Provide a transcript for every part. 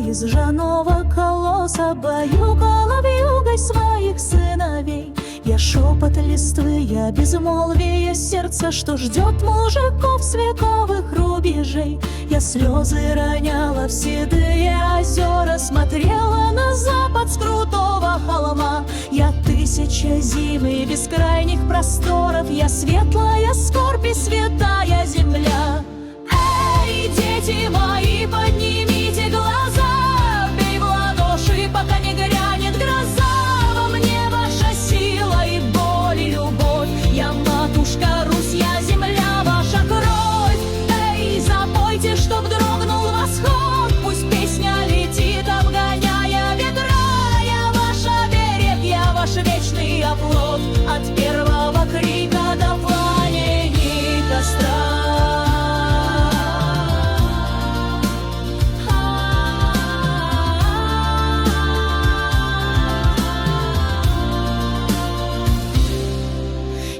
из ржаного колоса баюкала вьюгой своих сыновей. Я шепот листвы, я безмолвие сердца, что ждет мужиков с вековых рубежей. Я слезы роняла в седые озера, смотрела на запад с крутого холма. Я тысяча зим и бескрайних просторов, я светлая скорбь и святая земля. Эй, дети мои, поднимите глаза, бей в ладоши, пока не грянет гроза. Во мне ваша сила и боль, и любовь. Я матушка Русь, я земля, ваша кровь. Эй, запойте, чтоб дрогнул восход, пусть песня летит, обгоняя ветра. Я ваш оберег, я ваш вечный оплот, от первого крика до пламени костра.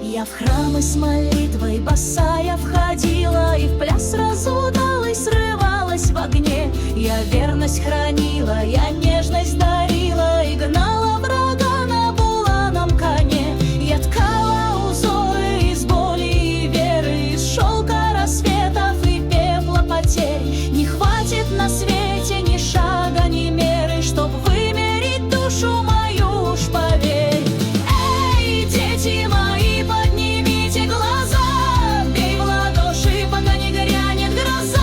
Я в храмы с молитвой босая входила, и в пляс разудалась, срывалась в огне. Я верность хранила, я нежность дарила, и гнала врага на буланом коне. Я ткала узоры из боли и веры, из шелка рассветов и пепла потерь. Не хватит на свете ни шага, ни меры, чтоб вымерить душу мою, уж поверь. Эй, дети мои, поднимите глаза, бей в ладоши, пока не грянет гроза.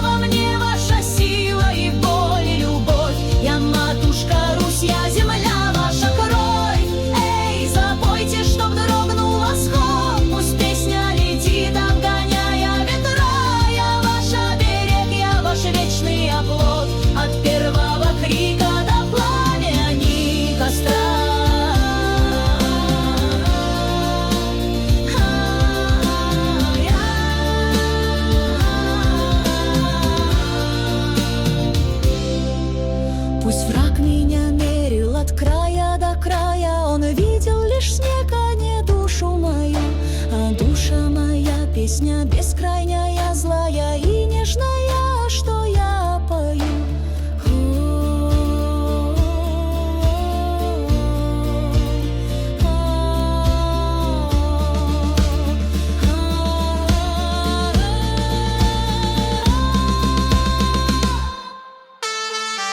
Во мне ваша сила и боль, и любовь. Я матушка Русь, я земля, ваша кровь. Эй, запойте, чтоб дрогнул восход, пусть песня летит, обгоняя ветра. Я ваш оберег, я ваш вечный оплот, от первого крика до пламени костра. Пусть враг меня не